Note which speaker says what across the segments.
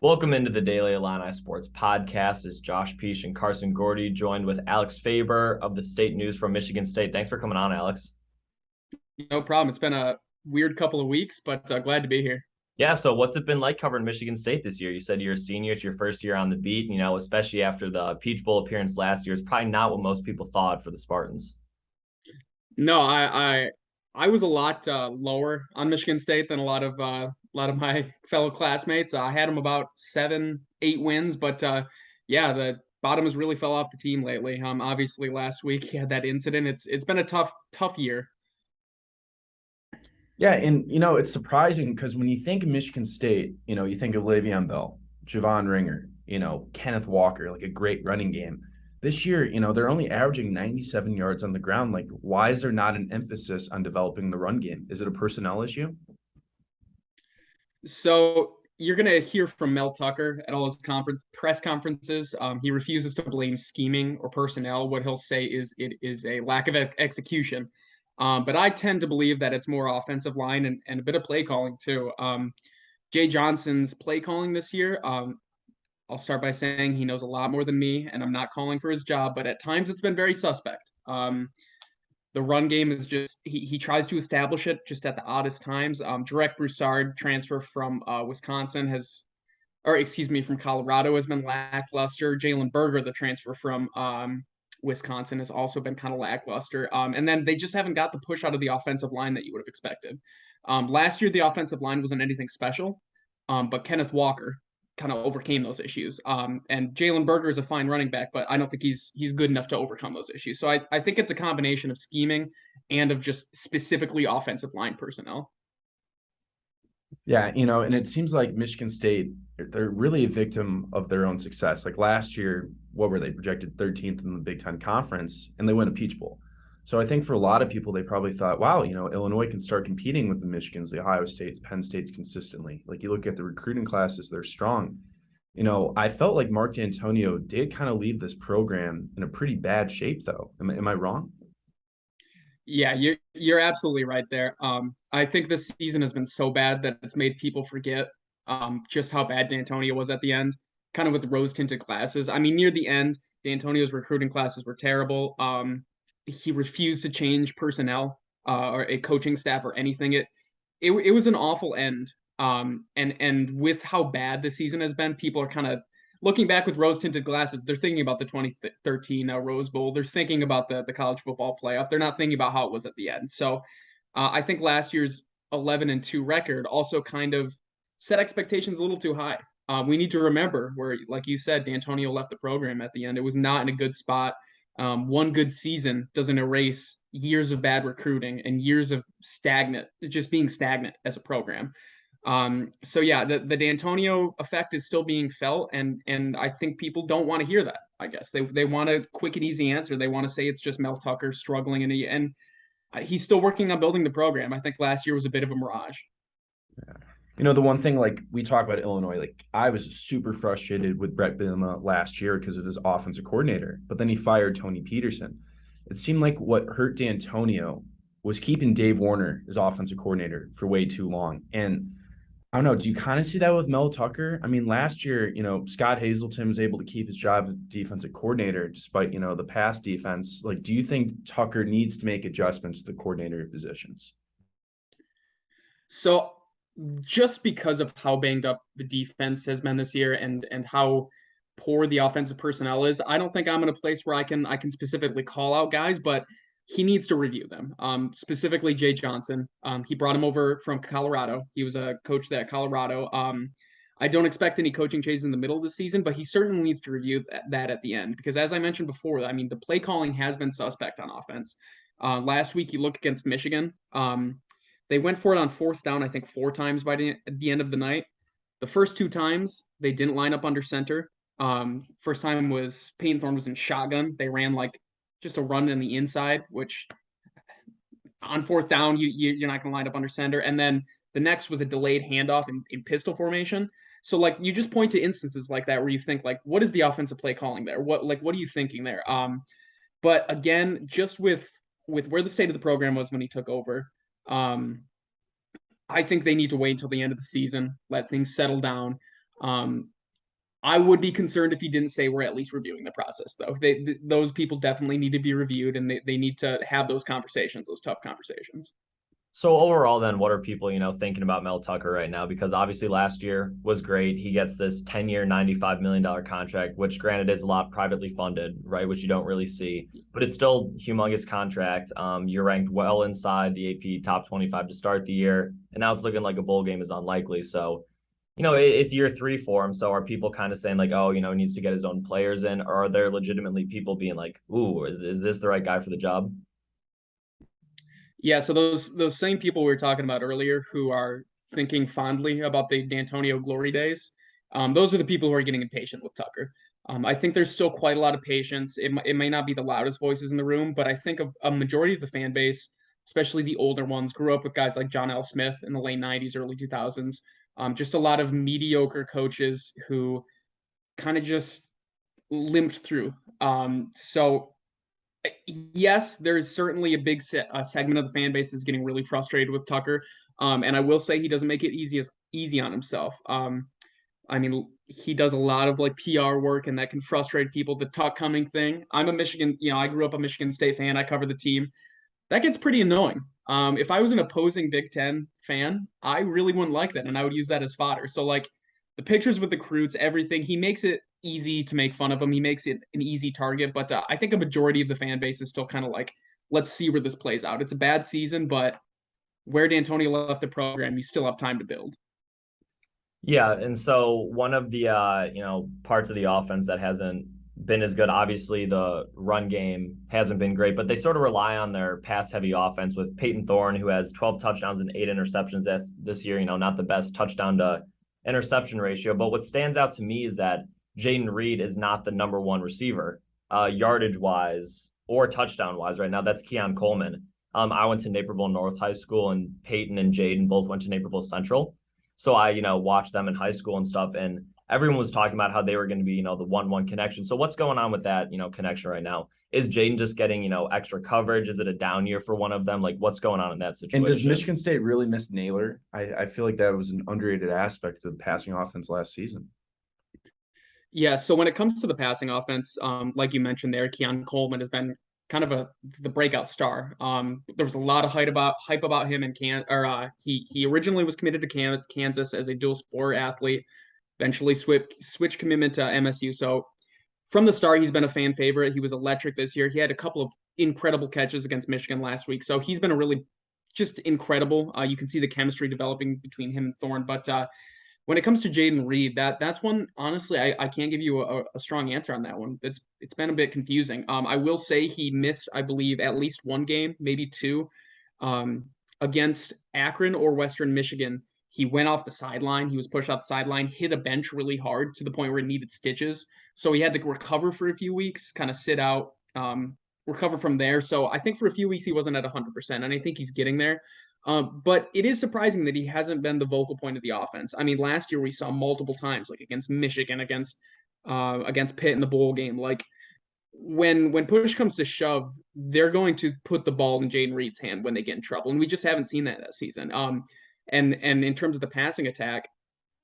Speaker 1: Welcome into the Daily Illini Sports Podcast. This is Josh Pietsch and Carson Gourdie, joined with Alex Faber of the State News from Michigan State. Thanks for coming on, Alex.
Speaker 2: No problem. It's been a weird couple of weeks, but glad to be here.
Speaker 1: Yeah, so what's it been like covering Michigan State this year? You said you're a senior. It's your first year on the beat, especially after the Peach Bowl appearance last year. It's probably not what most people thought for the Spartans.
Speaker 2: No, I was a lot lower on Michigan State than a lot of my fellow classmates. I had them about 7, 8 wins, but yeah, the bottom has really fell off the team lately. Obviously last week he had that incident. It's been a tough year.
Speaker 3: Yeah, and it's surprising because when you think of Michigan State, you think of Le'Veon Bell, Javon Ringer, Kenneth Walker, like a great running game. This year, they're only averaging 97 yards on the ground. Like, why is there not an emphasis on developing the run game? Is it a personnel issue?
Speaker 2: So you're gonna hear from Mel Tucker at all his press conferences. He refuses to blame scheming or personnel. What he'll say is it is a lack of execution. But I tend to believe that it's more offensive line and a bit of play calling too. Jay Johnson's play calling this year. I'll start by saying he knows a lot more than me, and I'm not calling for his job, but at times it's been very suspect. The run game is just he tries to establish it just at the oddest times. Jarek Broussard, transfer from Wisconsin, from Colorado, has been lackluster. Jalen Berger, the transfer from Wisconsin, has also been kind of lackluster. And then they just haven't got the push out of the offensive line that you would have expected. Last year, the offensive line wasn't anything special, but Kenneth Walker kind of overcame those issues. And Jalen Berger is a fine running back, but I don't think he's good enough to overcome those issues. So I think it's a combination of scheming and of just specifically offensive line personnel.
Speaker 3: Yeah, and it seems like Michigan State, they're really a victim of their own success. Like last year, what were they projected 13th in the Big Ten Conference, and they win a Peach Bowl. So I think for a lot of people, they probably thought, wow, Illinois can start competing with the Michigans, the Ohio States, Penn States consistently. Like you look at the recruiting classes, they're strong. I felt like Mark D'Antonio did kind of leave this program in a pretty bad shape, though. Am I wrong?
Speaker 2: Yeah, you're absolutely right there. I think this season has been so bad that it's made people forget just how bad D'Antonio was at the end, kind of with rose tinted glasses. I mean, near the end, D'Antonio's recruiting classes were terrible. He refused to change personnel or a coaching staff or anything. It was an awful end. And with how bad the season has been, people are kind of looking back with rose tinted glasses. They're thinking about the 2013 Rose Bowl. They're thinking about the college football playoff. They're not thinking about how it was at the end. So I think last year's 11-2 record also kind of set expectations a little too high. We need to remember where, like you said, D'Antonio left the program at the end. It was not in a good spot. One good season doesn't erase years of bad recruiting and years of just being stagnant as a program. So yeah, the D'Antonio effect is still being felt, and I think people don't want to hear that. I guess they want a quick and easy answer. They want to say it's just Mel Tucker struggling, and he's still working on building the program. I think last year was a bit of a mirage.
Speaker 3: Yeah. The one thing, like we talk about Illinois, like I was super frustrated with Brett Bielema last year because of his offensive coordinator, but then he fired Tony Peterson. It seemed like what hurt D'Antonio was keeping Dave Warner as offensive coordinator for way too long. And I don't know, do you kind of see that with Mel Tucker? I mean, last year, Scott Hazelton was able to keep his job as defensive coordinator despite, the pass defense. Like, do you think Tucker needs to make adjustments to the coordinator positions?
Speaker 2: So just because of how banged up the defense has been this year and how poor the offensive personnel is, I don't think I'm in a place where I can specifically call out guys, but he needs to review them. Specifically Jay Johnson. He brought him over from Colorado. He was a coach there at Colorado. I don't expect any coaching changes in the middle of the season, but he certainly needs to review that at the end because, as I mentioned before, I mean, the play calling has been suspect on offense. Last week, you look against Michigan. They went for it on fourth down, I think, 4 times by the end of the night. The first 2 times, they didn't line up under center. First time was Payton Thorne was in shotgun. They ran like just a run in the inside, which on fourth down, you're not going to line up under center. And then the next was a delayed handoff in pistol formation. So like you just point to instances like that where you think like, what is the offensive play calling there? What are you thinking there? But again, just with where the state of the program was when he took over, I think they need to wait until the end of the season, let things settle down. I would be concerned if he didn't say we're at least reviewing the process, though. Those people definitely need to be reviewed, and they need to have those conversations, those tough conversations.
Speaker 1: So overall, then, what are people, thinking about Mel Tucker right now? Because obviously last year was great. He gets this 10-year, $95 million contract, which granted is a lot privately funded, right? Which you don't really see, but it's still humongous contract. You're ranked well inside the AP top 25 to start the year, and now it's looking like a bowl game is unlikely. So, it's year 3 for him. So are people kind of saying like, oh, he needs to get his own players in, or are there legitimately people being like, ooh, is this the right guy for the job?
Speaker 2: Yeah, so those same people we were talking about earlier who are thinking fondly about the D'Antonio glory days, those are the people who are getting impatient with Tucker. I think there's still quite a lot of patience. It may not be the loudest voices in the room, but I think a majority of the fan base, especially the older ones, grew up with guys like John L. Smith in the late 90s, early 2000s. Just a lot of mediocre coaches who kind of just limped through. So yes, there's certainly a big segment of the fan base that's getting really frustrated with Tucker. And I will say he doesn't make it easy on himself. I mean, he does a lot of like PR work, and that can frustrate people. The Tuck coming thing. I'm a Michigan, I grew up a Michigan State fan. I cover the team. That gets pretty annoying. If I was an opposing Big Ten fan, I really wouldn't like that, and I would use that as fodder. So like the pictures with the recruits, everything, he makes it easy to make fun of him. He makes it an easy target, but I think a majority of the fan base is still kind of like, let's see where this plays out. It's a bad season, but where D'Antonio left the program, you still have time to build.
Speaker 1: Yeah, and so one of the parts of the offense that hasn't been as good, obviously the run game hasn't been great, but they sort of rely on their pass heavy offense with Peyton Thorne, who has 12 touchdowns and 8 interceptions this year, not the best touchdown to interception ratio. But what stands out to me is that Jayden Reed is not the number one receiver, yardage wise or touchdown wise right now. That's Keon Coleman. I went to Naperville North High School, and Peyton and Jayden both went to Naperville Central. So I, watched them in high school and stuff, and everyone was talking about how they were going to be, the 1-1 connection. So what's going on with that, connection right now? Is Jayden just getting, extra coverage? Is it a down year for one of them? Like, what's going on in that situation?
Speaker 3: And does Michigan State really miss Naylor? I feel like that was an underrated aspect of the passing offense last season.
Speaker 2: Yeah, so when it comes to the passing offense, like you mentioned there, Keon Coleman has been kind of the breakout star. There was a lot of hype about him in he originally was committed to Kansas as a dual sport athlete, eventually switched commitment to MSU. So from the start, he's been a fan favorite. He was electric this year. He had a couple of incredible catches against Michigan last week. So he's been a really just incredible. You can see the chemistry developing between him and Thorne. But when it comes to Jayden Reed, that's one, honestly, I can't give you a strong answer on that one. It's been a bit confusing. I will say he missed, I believe, at least one game, maybe two, against Akron or Western Michigan. He went off the sideline. He was pushed off the sideline, hit a bench really hard to the point where it needed stitches. So he had to recover for a few weeks, kind of sit out, recover from there. So I think for a few weeks he wasn't at 100%, and I think he's getting there. But it is surprising that he hasn't been the vocal point of the offense. I mean, last year we saw multiple times, like against Michigan, against Pitt in the bowl game. Like when push comes to shove, they're going to put the ball in Jayden Reed's hand when they get in trouble, and we just haven't seen that season. And in terms of the passing attack,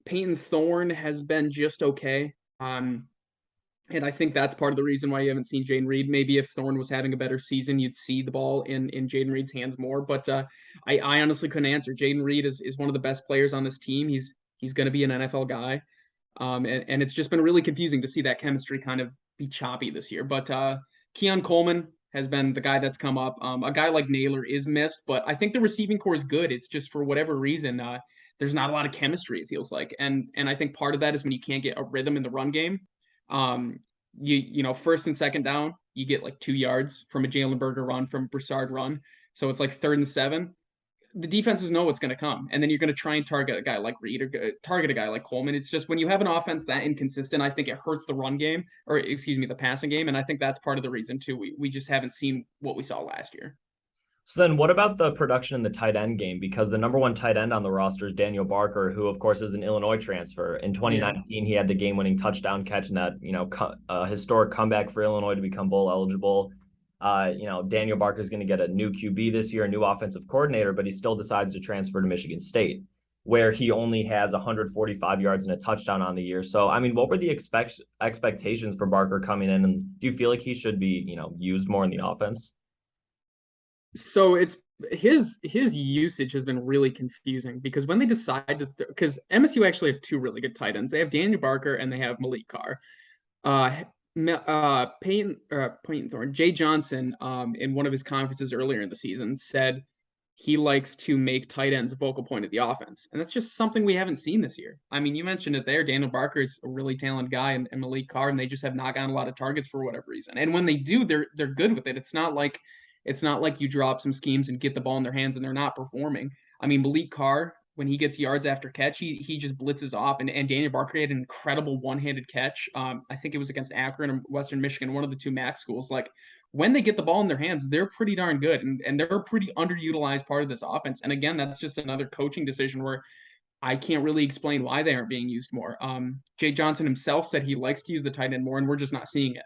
Speaker 2: Peyton Thorne has been just okay. And I think that's part of the reason why you haven't seen Jayden Reed. Maybe if Thorne was having a better season, you'd see the ball in Jayden Reed's hands more. But I honestly couldn't answer. Jayden Reed is one of the best players on this team. He's going to be an NFL guy. And it's just been really confusing to see that chemistry kind of be choppy this year. But Keon Coleman has been the guy that's come up. A guy like Naylor is missed, but I think the receiving core is good. It's just for whatever reason, there's not a lot of chemistry, it feels like. And I think part of that is when you can't get a rhythm in the run game. First and second down, you get like 2 yards from a Jalen Berger run, from Broussard run. So it's like 3rd and 7. The defenses know what's going to come. And then you're going to try and target a guy like Reed or target a guy like Coleman. It's just when you have an offense that inconsistent, I think it hurts the run game, or excuse me, the passing game. And I think that's part of the reason too. We just haven't seen what we saw last year.
Speaker 1: So then what about the production in the tight end game? Because the number one tight end on the roster is Daniel Barker, who, of course, is an Illinois transfer. In 2019, He had the game-winning touchdown catch in that, historic comeback for Illinois to become bowl eligible. Daniel Barker is going to get a new QB this year, a new offensive coordinator, but he still decides to transfer to Michigan State. where he only has 145 yards and a touchdown on the year. So, I mean, what were the expectations for Barker coming in? And do you feel like he should be, used more in the offense?
Speaker 2: So it's his usage has been really confusing because when they decide to, because MSU actually has two really good tight ends. They have Daniel Barker and they have Malik Carr. Peyton Thorne, Jay Johnson, in one of his conferences earlier in the season, said he likes to make tight ends a focal point of the offense, and that's just something we haven't seen this year. I mean, you mentioned it there. Daniel Barker is a really talented guy, and Malik Carr, and they just have not gotten a lot of targets for whatever reason. And when they do, they're good with it. It's not like you drop some schemes and get the ball in their hands and they're not performing. I mean, Malik Carr, when he gets yards after catch, he just blitzes off. And Daniel Barker had an incredible one-handed catch. I think it was against Akron or Western Michigan, one of the two MAC schools. Like, when they get the ball in their hands, they're pretty darn good. And they're a pretty underutilized part of this offense. And again, that's just another coaching decision where I can't really explain why they aren't being used more. Jay Johnson himself said he likes to use the tight end more, and we're just not seeing it.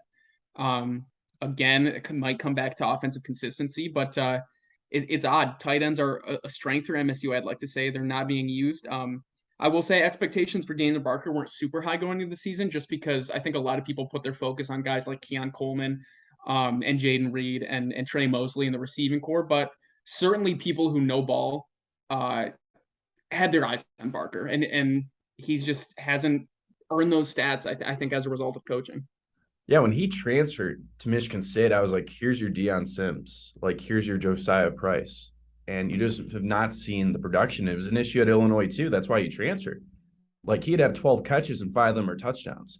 Speaker 2: Again, it might come back to offensive consistency, but it's odd. Tight ends are a strength for MSU, I'd like to say. They're not being used. I will say expectations for Daniel Barker weren't super high going into the season just because I think a lot of people put their focus on guys like Keon Coleman and Jaden Reed and Trey Mosley in the receiving core, but certainly people who know ball had their eyes on Barker, and he's just hasn't earned those stats, I think, as a result of coaching.
Speaker 3: Yeah, when he transferred to Michigan State, I was like, here's your Deion Sims. Like, here's your Josiah Price. And you just have not seen the production. It was an issue at Illinois, too. That's why he transferred. Like, he'd have 12 catches and 5 of them are touchdowns.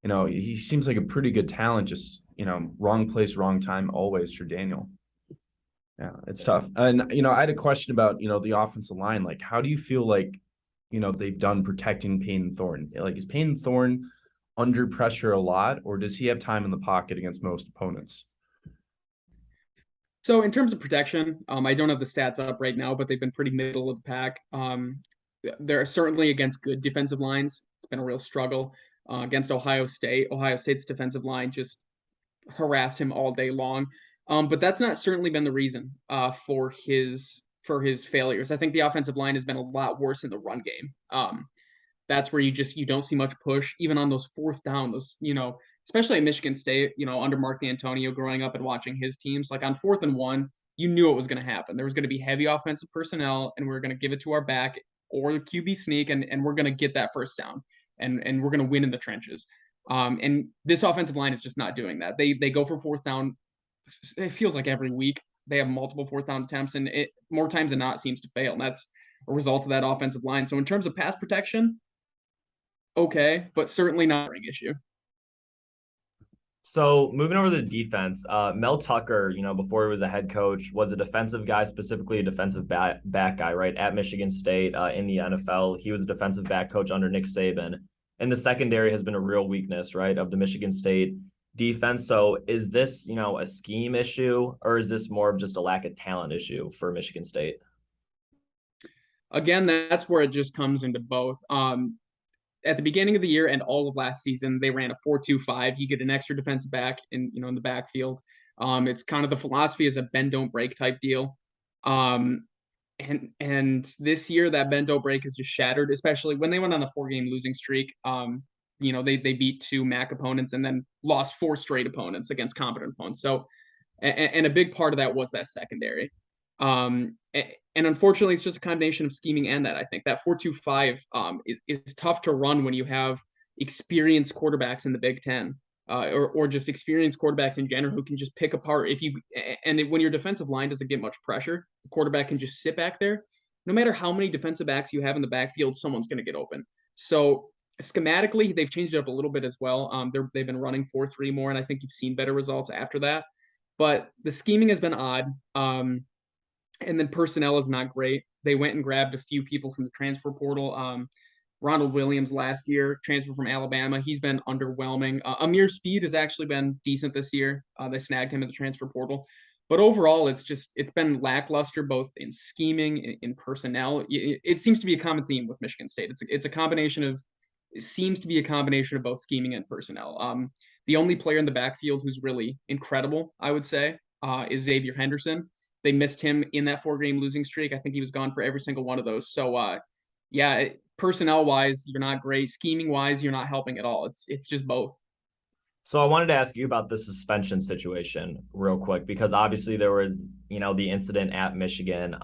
Speaker 3: He seems like a pretty good talent, just, wrong place, wrong time always for Daniel. Yeah, it's tough. And, I had a question about, the offensive line. Like, how do you feel like, they've done protecting Payton Thorne? Like, is Payton Thorne under pressure a lot, or does he have time in the pocket against most opponents?
Speaker 2: So in terms of protection, I don't have the stats up right now, but they've been pretty middle of the pack. They're certainly against good defensive lines. It's been a real struggle against Ohio State. Ohio State's defensive line just harassed him all day long. But that's not certainly been the reason for his failures. I think the offensive line has been a lot worse in the run game. That's where you don't see much push, even on those fourth down, especially at Michigan State, under Mark D'Antonio, growing up and watching his teams, like on 4th and 1, you knew it was going to happen. There was going to be heavy offensive personnel, and we are going to give it to our back or the QB sneak, and we're going to get that first down, and we're going to win in the trenches. And this offensive line is just not doing that. They go for 4th down. It feels like every week they have multiple 4th down attempts, and it more times than not seems to fail. And that's a result of that offensive line. So in terms of pass protection, okay, but certainly not an issue.
Speaker 1: So moving over to the defense, Mel Tucker, before he was a head coach, was a defensive guy, specifically a defensive back guy, right, at Michigan State in the NFL. He was a defensive back coach under Nick Saban. And the secondary has been a real weakness, right, of the Michigan State defense. So is this, a scheme issue, or is this more of just a lack of talent issue for Michigan State?
Speaker 2: Again, that's where it just comes into both. At the beginning of the year and all of last season, they ran a 4-2-5. You get an extra defensive back in the backfield. It's kind of the philosophy is a bend don't break type deal. And this year that bend don't break is just shattered, especially when they went on the 4-game losing streak. They beat 2 MAC opponents and then lost 4 straight opponents against competent opponents. So, and a big part of that was that secondary. And unfortunately, it's just a combination of scheming and that. I think that 4-2-5 is tough to run when you have experienced quarterbacks in the Big Ten, or just experienced quarterbacks in general who can just pick apart. When your defensive line doesn't get much pressure, the quarterback can just sit back there. No matter how many defensive backs you have in the backfield, someone's going to get open. So schematically, they've changed it up a little bit as well. They've been running 4-3 more, and I think you've seen better results after that. But the scheming has been odd. And then personnel is not great. They went and grabbed a few people from the transfer portal. Ronald Williams last year, transfer from Alabama. He's been underwhelming. Amir Speed has actually been decent this year. They snagged him at the transfer portal. But overall, it's been lackluster both in scheming, in personnel. It seems to be a common theme with Michigan State. It seems to be a combination of both scheming and personnel. The only player in the backfield who's really incredible, I would say, is Xavier Henderson. They missed him in that 4-game losing streak. I think he was gone for every single one of those. So yeah, personnel wise, you're not great. Scheming wise, you're not helping at all. It's just both.
Speaker 1: So I wanted to ask you about the suspension situation real quick because obviously there was, the incident at Michigan.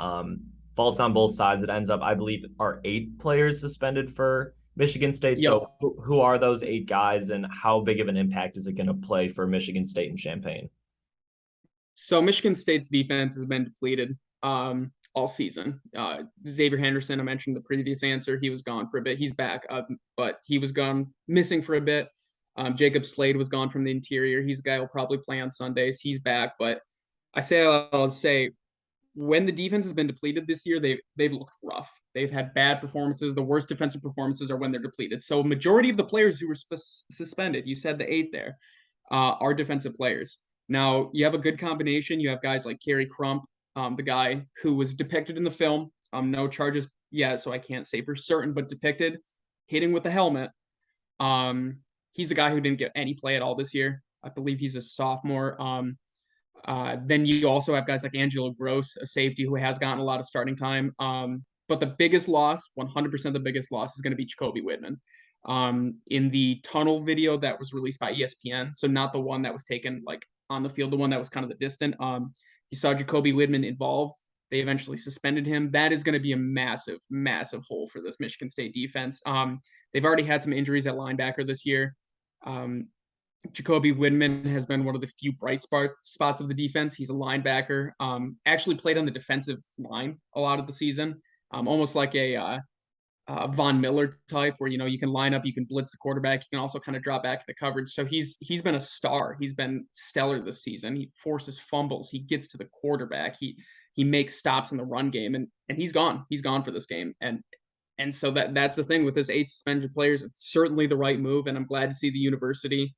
Speaker 1: Faults on both sides. It ends up, I believe, are 8 players suspended for Michigan State.
Speaker 2: Yep.
Speaker 1: So who are those 8 guys, and how big of an impact is it going to play for Michigan State and Champaign?
Speaker 2: So Michigan State's defense has been depleted all season. Xavier Henderson, I mentioned in the previous answer, he was gone for a bit. He's back, but he was gone missing for a bit. Jacob Slade was gone from the interior. He's a guy who'll probably play on Sundays. He's back, but I'll say when the defense has been depleted this year, they've looked rough. They've had bad performances. The worst defensive performances are when they're depleted. So majority of the players who were suspended, you said the 8 there, are defensive players. Now you have a good combination. You have guys like Kerry Crump, the guy who was depicted in the film. No charges yet, so I can't say for certain, but depicted hitting with the helmet. He's a guy who didn't get any play at all this year. I believe he's a sophomore. Then you also have guys like Angelo Gross, a safety who has gotten a lot of starting time. But the biggest loss, 100% the biggest loss, is going to be Jacoby Whitman. In the tunnel video that was released by ESPN, so not the one that was taken like on the field, the one that was kind of the distant. You saw Jacoby Whitman involved. They eventually suspended him. That is going to be a massive, massive hole for this Michigan State defense. They've already had some injuries at linebacker this year. Jacoby Whitman has been one of the few bright spots of the defense. He's a linebacker. Actually played on the defensive line a lot of the season, almost like a Von Miller type, where you can line up, you can blitz the quarterback, you can also kind of drop back into coverage. So he's been a star. He's been stellar this season. He forces fumbles. He gets to the quarterback. He makes stops in the run game, and he's gone. He's gone for this game. And so that's the thing with this 8 suspended players. It's certainly the right move, and I'm glad to see the university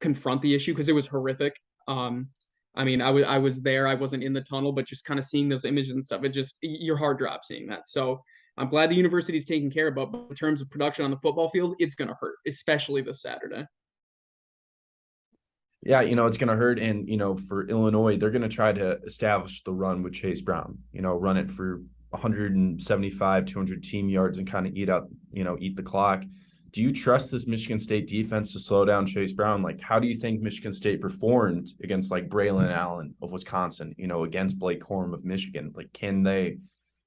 Speaker 2: confront the issue because it was horrific. I mean, I was there. I wasn't in the tunnel, but just kind of seeing those images and stuff, it just your heart drops seeing that. So I'm glad the university's taking care of it. But in terms of production on the football field, it's going to hurt, especially this Saturday.
Speaker 3: Yeah, it's going to hurt. And, for Illinois, they're going to try to establish the run with Chase Brown, run it for 175, 200 team yards and kind of eat the clock. Do you trust this Michigan State defense to slow down Chase Brown? Like, how do you think Michigan State performed against like Braylon Allen of Wisconsin, against Blake Corum of Michigan? Like, can they,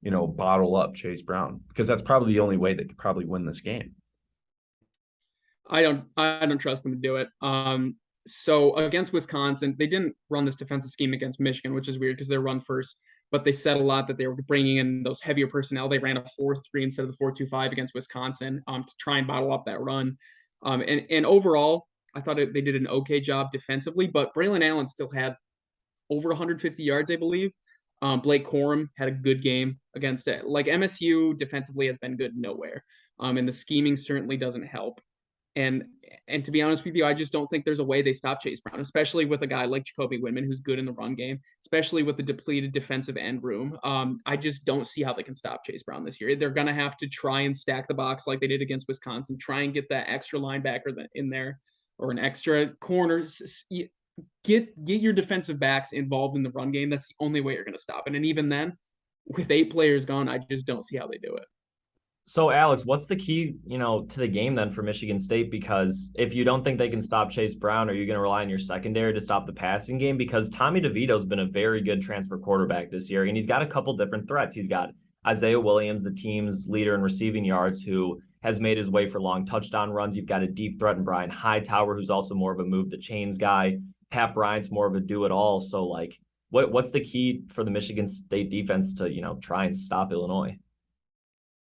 Speaker 3: bottle up Chase Brown? Because that's probably the only way they could probably win this game.
Speaker 2: I don't trust them to do it. So against Wisconsin, they didn't run this defensive scheme against Michigan, which is weird because they're run first. But they said a lot that they were bringing in those heavier personnel. They ran a 4-3 instead of the 4-2-5 against Wisconsin to try and bottle up that run. And overall, I thought they did an okay job defensively. But Braylon Allen still had over 150 yards, I believe. Blake Corum had a good game against it. Like MSU defensively has been good nowhere. And the scheming certainly doesn't help. And to be honest with you, I just don't think there's a way they stop Chase Brown, especially with a guy like Jacoby Whitman, who's good in the run game, especially with the depleted defensive end room. I just don't see how they can stop Chase Brown this year. They're going to have to try and stack the box like they did against Wisconsin, try and get that extra linebacker in there or an extra corner. Get your defensive backs involved in the run game. That's the only way you're going to stop it. And even then, with 8 players gone, I just don't see how they do it.
Speaker 1: So, Alex, what's the key, to the game then for Michigan State? Because if you don't think they can stop Chase Brown, are you going to rely on your secondary to stop the passing game? Because Tommy DeVito's been a very good transfer quarterback this year, and he's got a couple different threats. He's got Isaiah Williams, the team's leader in receiving yards, who has made his way for long touchdown runs. You've got a deep threat in Brian Hightower, who's also more of a move the chains guy. Pat Bryant's more of a do-it-all. So, what's the key for the Michigan State defense to, try and stop Illinois?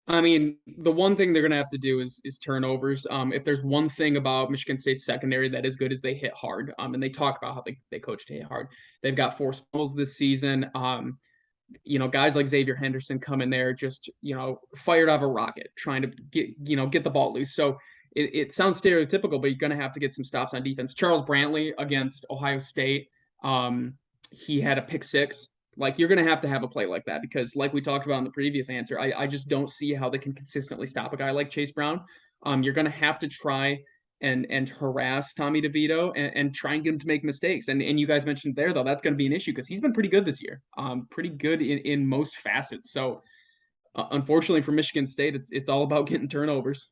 Speaker 2: I mean, the one thing they're going to have to do is turnovers. If there's one thing about Michigan State's secondary that is good is they hit hard. And they talk about how they coach to hit hard. They've got 4 fumbles this season. Guys like Xavier Henderson come in there just, fired out of a rocket trying to get the ball loose. So it sounds stereotypical, but you're going to have to get some stops on defense. Charles Brantley against Ohio State, he had a pick 6. Like, you're going to have a play like that because, like we talked about in the previous answer, I just don't see how they can consistently stop a guy like Chase Brown. You're going to have to try and harass Tommy DeVito and try and get him to make mistakes. And you guys mentioned there, though, that's going to be an issue because he's been pretty good this year, pretty good in most facets. So unfortunately for Michigan State, it's all about getting turnovers.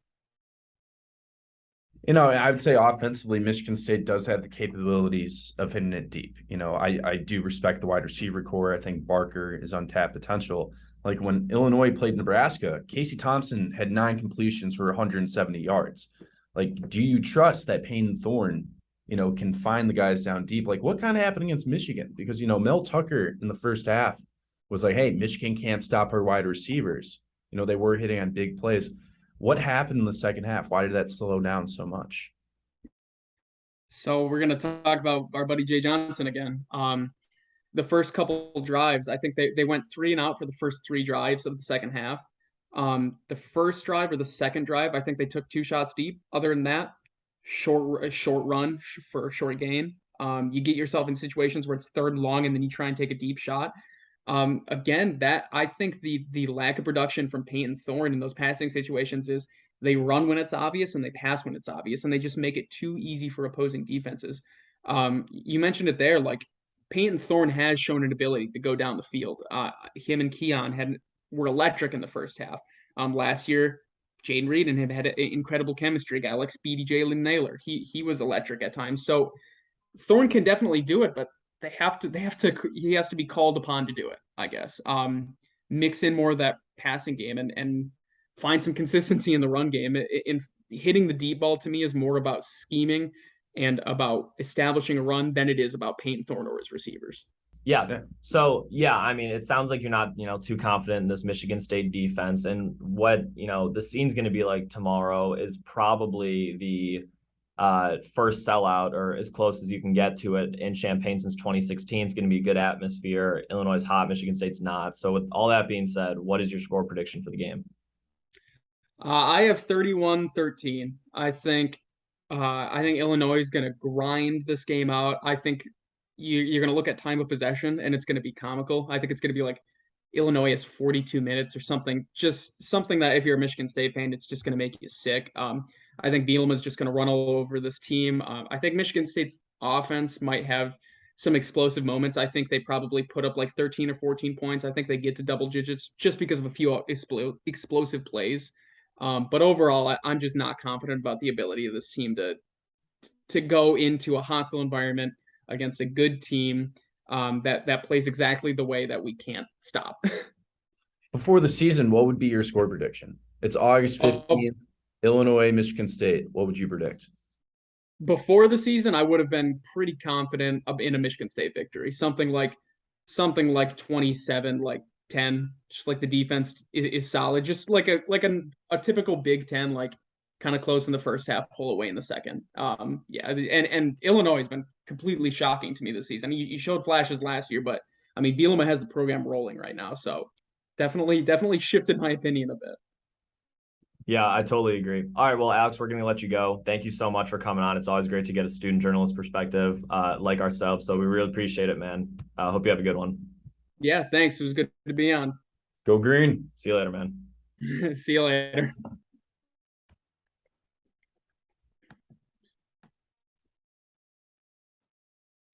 Speaker 3: I would say offensively, Michigan State does have the capabilities of hitting it deep. I do respect the wide receiver core. I think Barker is untapped potential. Like when Illinois played Nebraska, Casey Thompson had 9 completions for 170 yards. Like, do you trust that Payne Thorne, can find the guys down deep? Like, what kind of happened against Michigan? Because, Mel Tucker in the first half was like, hey, Michigan can't stop our wide receivers. They were hitting on big plays. What happened in the second half? Why did that slow down so much?
Speaker 2: So we're going to talk about our buddy Jay Johnson again. The first couple drives, I think they went 3 and out for the first 3 drives of the second half. The first drive or the second drive, I think they took 2 shots deep. Other than that, short run for a short gain. You get yourself in situations where it's 3rd and long and then you try and take a deep shot. Again, that I think the lack of production from Payton Thorne in those passing situations is they run when it's obvious and they pass when it's obvious, and they just make it too easy for opposing defenses. You mentioned it there, like Payton Thorne has shown an ability to go down the field. Him and Keon were electric in the first half. Last year, Jaden Reed and him had an incredible chemistry. A guy like Speedy Jalen Naylor, he was electric at times. So Thorne can definitely do it, but he has to be called upon to do it, I guess. Mix in more of that passing game and find some consistency in the run game. In hitting the deep ball, to me, is more about scheming and about establishing a run than it is about Payton Thorne or his receivers.
Speaker 1: Yeah. So, I mean, it sounds like you're not, too confident in this Michigan State defense. And what, the scene's going to be like tomorrow is probably the first sellout, or as close as you can get to it, in Champaign since 2016. It's going to be a good atmosphere. Illinois is hot, Michigan State's not. So with all that being said, what is your score prediction for the game?
Speaker 2: I have 31-13. I think Illinois is going to grind this game out. I think you're going to look at time of possession and it's going to be comical. I think it's going to be like Illinois has 42 minutes or something, just something that if you're a Michigan State fan, it's just going to make you sick. I think Bielema is just going to run all over this team. I think Michigan State's offense might have some explosive moments. I think they probably put up like 13 or 14 points. I think they get to double digits just because of a few explosive plays. But overall, I'm just not confident about the ability of this team to go into a hostile environment against a good team that plays exactly the way that we can't stop.
Speaker 3: Before the season, what would be your score prediction? It's August 15th, Illinois, Michigan State. What would you predict?
Speaker 2: Before the season, I would have been pretty confident in a Michigan State victory. Something like 27, like 10, just like the defense is solid, just like a typical Big Ten, like kind of close in the first half, pull away in the second. And Illinois has been completely shocking to me this season. You showed flashes last year, but I mean, Bielema has the program rolling right now, so definitely shifted my opinion a bit.
Speaker 1: Yeah, I totally agree. All right, well, Alex, we're going to let you go. Thank you so much for coming on. It's always great to get a student journalist perspective like ourselves, so we really appreciate it, man. Hope you have a good one.
Speaker 2: Yeah, thanks. It was good to be on.
Speaker 3: Go green.
Speaker 1: See you later, man.
Speaker 2: See you later.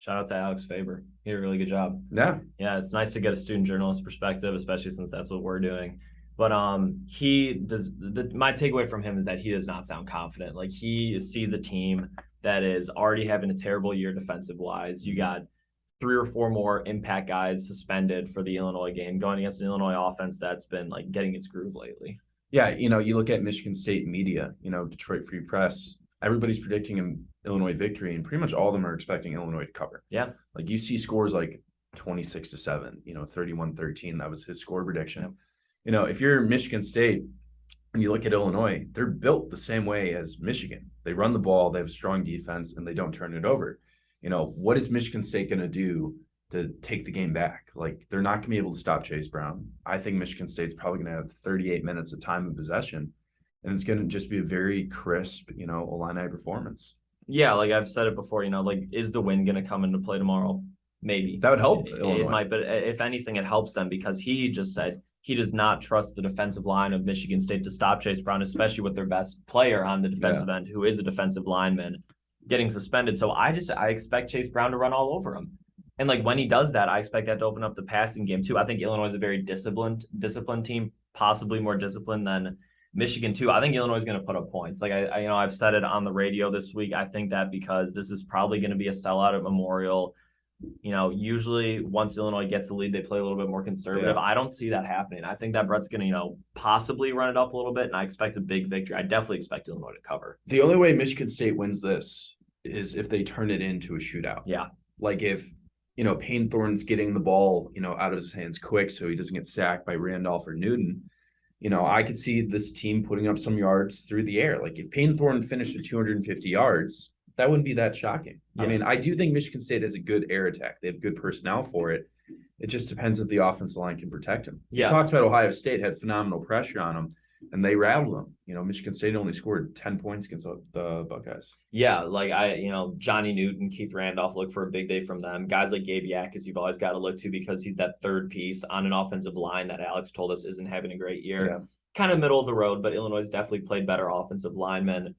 Speaker 1: Shout out to Alex Faber. He did a really good job.
Speaker 3: Yeah.
Speaker 1: Yeah, it's nice to get a student journalist perspective, especially since that's what we're doing. But my takeaway from him is that he does not sound confident. Like, he sees a team that is already having a terrible year defensive-wise. You got 3 or 4 more impact guys suspended for the Illinois game, going against an Illinois offense that's been like getting its groove lately.
Speaker 3: Yeah, you look at Michigan State media, Detroit Free Press, everybody's predicting an Illinois victory, and pretty much all of them are expecting Illinois to cover.
Speaker 1: Yeah.
Speaker 3: Like, you see scores like 26-7, 31-13. That was his score prediction. If you're Michigan State and you look at Illinois, they're built the same way as Michigan. They run the ball, they have a strong defense, and they don't turn it over. What is Michigan State going to do to take the game back? Like, they're not going to be able to stop Chase Brown. I think Michigan State's probably going to have 38 minutes of time of possession, and it's going to just be a very crisp, Illini performance.
Speaker 1: Yeah, like I've said it before, like, is the win going to come into play tomorrow? Maybe.
Speaker 3: That would help
Speaker 1: Illinois. It might, but if anything, it helps them because he just said he does not trust the defensive line of Michigan State to stop Chase Brown, especially with their best player on the defensive end, who is a defensive lineman, getting suspended. So I expect Chase Brown to run all over him. And like when he does that, I expect that to open up the passing game too. I think Illinois is a very disciplined team, possibly more disciplined than Michigan too. I think Illinois is going to put up points. Like I've said it on the radio this week. I think that because this is probably going to be a sellout at Memorial. Usually once Illinois gets the lead, they play a little bit more conservative. Yeah. I don't see that happening. I think that Brett's going to, possibly run it up a little bit, and I expect a big victory. I definitely expect Illinois to cover.
Speaker 3: The only way Michigan State wins this is if they turn it into a shootout.
Speaker 1: Yeah.
Speaker 3: Like if, Payne Thorne's getting the ball, out of his hands quick so he doesn't get sacked by Randolph or Newton. I could see this team putting up some yards through the air. Like if Payne Thorne finished with 250 yards, that wouldn't be that shocking. Yeah. I mean, I do think Michigan State has a good air attack. They have good personnel for it. It just depends if the offensive line can protect him. Yeah. We talked about Ohio State had phenomenal pressure on them, and they rattled them. Michigan State only scored 10 points against the Buckeyes.
Speaker 1: Yeah, Johnny Newton, Keith Randolph, look for a big day from them. Guys like Gabe Yackes, you've always got to look to because he's that third piece on an offensive line that Alex told us isn't having a great year. Yeah. Kind of middle of the road, but Illinois has definitely played better offensive linemen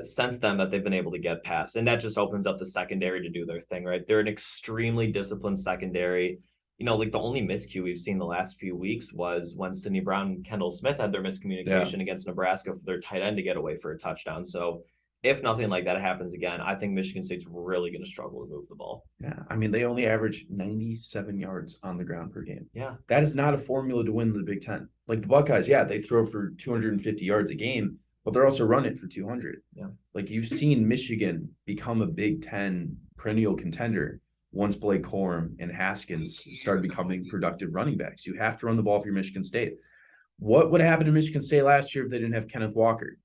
Speaker 1: since then that they've been able to get past. And that just opens up the secondary to do their thing, right? They're an extremely disciplined secondary. The only miscue we've seen the last few weeks was when Sidney Brown and Kendall Smith had their miscommunication against Nebraska for their tight end to get away for a touchdown. So if nothing like that happens again, I think Michigan State's really going to struggle to move the ball.
Speaker 3: Yeah, I mean, they only average 97 yards on the ground per game.
Speaker 1: Yeah.
Speaker 3: That is not a formula to win the Big Ten. Like the Buckeyes, they throw for 250 yards a game, but they're also running for 200.
Speaker 1: Yeah.
Speaker 3: Like you've seen Michigan become a Big Ten perennial contender once Blake Corum and Haskins started becoming productive running backs. You have to run the ball for your Michigan State. What would happen to Michigan State last year if they didn't have Kenneth Walker,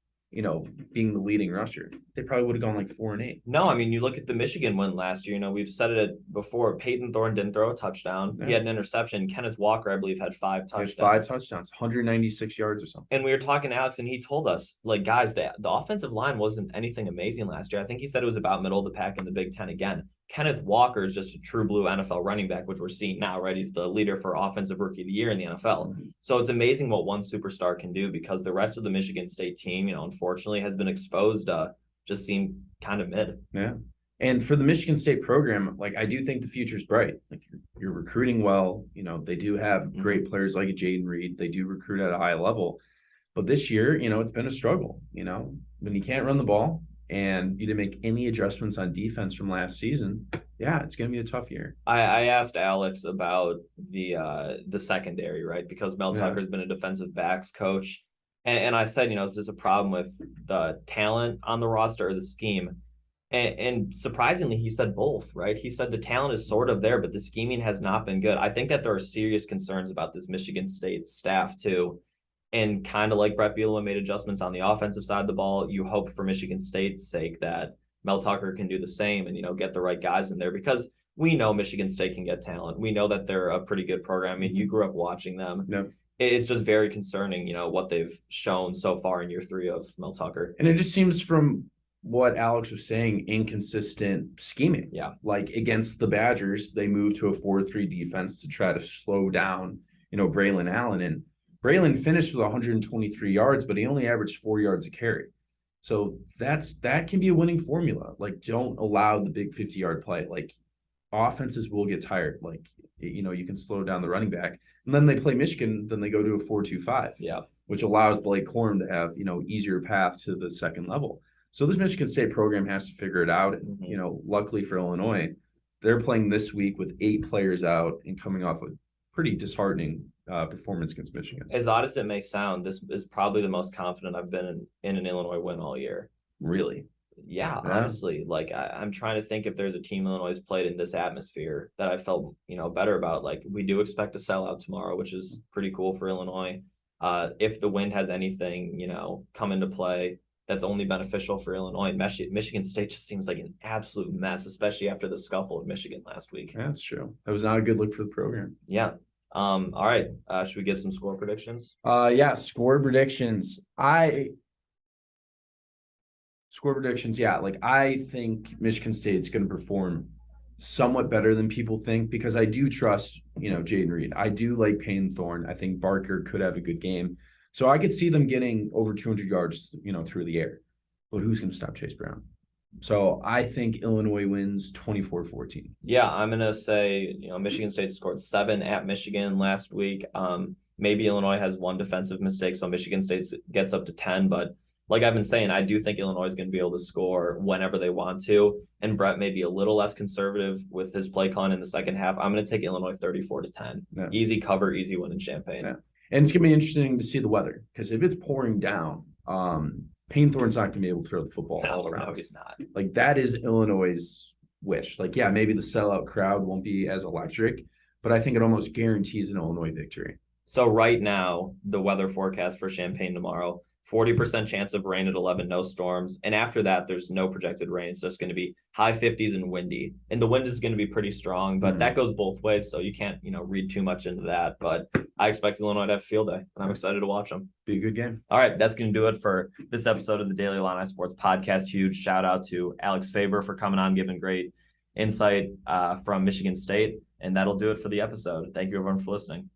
Speaker 3: being the leading rusher? They probably would have gone like 4-8.
Speaker 1: No, I mean, you look at the Michigan win last year, we've said it before. Peyton Thorne didn't throw a touchdown. Yeah. He had an interception. Kenneth Walker, I believe, had 5 touchdowns.
Speaker 3: 5 touchdowns, 196 yards or something.
Speaker 1: And we were talking to Alex, and he told us, guys, the offensive line wasn't anything amazing last year. I think he said it was about middle of the pack in the Big Ten again. Kenneth Walker is just a true blue NFL running back, which we're seeing now, right? He's the leader for Offensive Rookie of the Year in the NFL. Mm-hmm. So it's amazing what one superstar can do because the rest of the Michigan State team, unfortunately has been exposed to just seem kind of mid.
Speaker 3: Yeah. And for the Michigan State program, I do think the future's bright. You're recruiting well. They do have great players like Jaden Reed. They do recruit at a high level. But this year, it's been a struggle. When you can't run the ball, and you didn't make any adjustments on defense from last season, it's going to be a tough year.
Speaker 1: I asked Alex about the secondary, right? Because Mel Tucker's been a defensive backs coach. And I said, is this a problem with the talent on the roster or the scheme? And surprisingly, he said both, right? He said the talent is sort of there, but the scheming has not been good. I think that there are serious concerns about this Michigan State staff, too. And kind of like Brett Bielema made adjustments on the offensive side of the ball, you hope for Michigan State's sake that Mel Tucker can do the same and, get the right guys in there because we know Michigan State can get talent. We know that they're a pretty good program. I mean, you grew up watching them.
Speaker 3: Yeah.
Speaker 1: It's just very concerning, what they've shown so far in year 3 of Mel Tucker.
Speaker 3: And it just seems from what Alex was saying, inconsistent scheming.
Speaker 1: Yeah.
Speaker 3: Against the Badgers, they moved to a 4-3 defense to try to slow down, Braylon Allen. And Braylon finished with 123 yards, but he only averaged 4 yards a carry. So that can be a winning formula. Don't allow the big 50-yard play. Offenses will get tired. You can slow down the running back. And then they play Michigan, then they go to a 4-2-5.
Speaker 1: Yeah.
Speaker 3: Which allows Blake Corum to have, easier path to the second level. So this Michigan State program has to figure it out. And, luckily for Illinois, they're playing this week with 8 players out and coming off a pretty disheartening performance against Michigan.
Speaker 1: As odd as it may sound, this is probably the most confident I've been in an Illinois win all year.
Speaker 3: Really?
Speaker 1: Yeah, honestly. I'm trying to think if there's a team Illinois has played in this atmosphere that I felt, better about. We do expect a sellout tomorrow, which is pretty cool for Illinois. If the wind has anything, come into play, that's only beneficial for Illinois. Michigan State just seems like an absolute mess, especially after the scuffle with Michigan last week.
Speaker 3: Yeah, that's true. That was not a good look for the program.
Speaker 1: Yeah. All right. Should we give some score predictions?
Speaker 3: Score predictions. I think Michigan State's going to perform somewhat better than people think because I do trust, Jaden Reed. I do like Payne Thorne. I think Barker could have a good game. So I could see them getting over 200 yards, through the air. But who's going to stop Chase Brown? So I think Illinois wins 24-14.
Speaker 1: Yeah, I'm going to say, Michigan State scored 7 at Michigan last week. Maybe Illinois has one defensive mistake, so Michigan State gets up to 10. But like I've been saying, I do think Illinois is going to be able to score whenever they want to. And Brett may be a little less conservative with his play con in the second half. I'm going to take Illinois 34-10.
Speaker 3: Yeah.
Speaker 1: Easy cover, easy win in Champaign.
Speaker 3: Yeah. And it's going to be interesting to see the weather, because if it's pouring down, Painthorn's not going to be able to throw the football all around.
Speaker 1: No, he's not.
Speaker 3: Like, that is Illinois' wish. Like, yeah, maybe the sellout crowd won't be as electric, but I think it almost guarantees an Illinois victory.
Speaker 1: So right now, the weather forecast for Champaign tomorrow, 40% chance of rain at 11, no storms. And after that, there's no projected rain. It's just going to be high 50s and windy. And the wind is going to be pretty strong, but that goes both ways. So you can't, read too much into that. But I expect Illinois to have a field day, and I'm excited to watch them.
Speaker 3: Be a good game.
Speaker 1: All right, that's going to do it for this episode of the Daily Illini Sports Podcast. Huge shout out to Alex Faber for coming on, giving great insight from Michigan State. And that'll do it for the episode. Thank you, everyone, for listening.